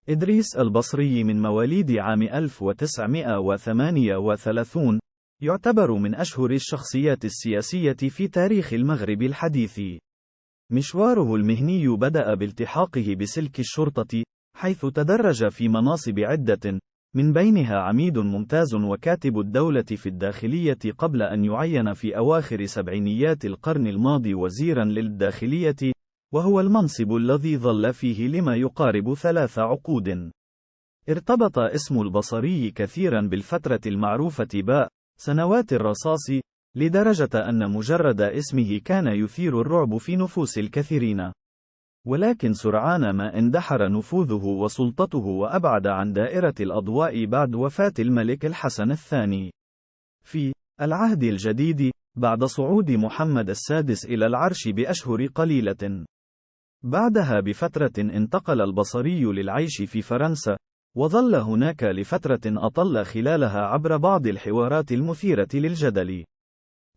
إدريس البصري من مواليد عام 1938 يعتبر من أشهر الشخصيات السياسية في تاريخ المغرب الحديث. مشواره المهني بدأ بالتحاقه بسلك الشرطة، حيث تدرج في مناصب عدة، من بينها عميد ممتاز وكاتب الدولة في الداخلية، قبل أن يعين في أواخر سبعينيات القرن الماضي وزيرا للداخلية، وهو المنصب الذي ظل فيه لما يقارب 3 عقود. ارتبط اسم البصري كثيرا بالفترة المعروفة سنوات الرصاص، لدرجة أن مجرد اسمه كان يثير الرعب في نفوس الكثيرين. ولكن سرعان ما اندحر نفوذه وسلطته وأبعد عن دائرة الأضواء بعد وفاة الملك الحسن الثاني. في العهد الجديد، بعد صعود محمد السادس إلى العرش بأشهر قليلة بعدها بفترة، انتقل البصري للعيش في فرنسا، وظل هناك لفترة أطل خلالها عبر بعض الحوارات المثيرة للجدل.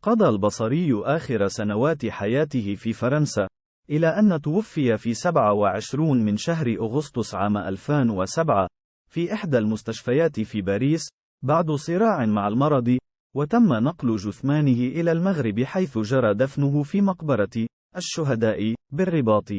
قضى البصري آخر سنوات حياته في فرنسا، إلى أن توفي في 27 من شهر أغسطس عام 2007 في إحدى المستشفيات في باريس، بعد صراع مع المرض، وتم نقل جثمانه إلى المغرب، حيث جرى دفنه في مقبرة الشهداء بالرباط.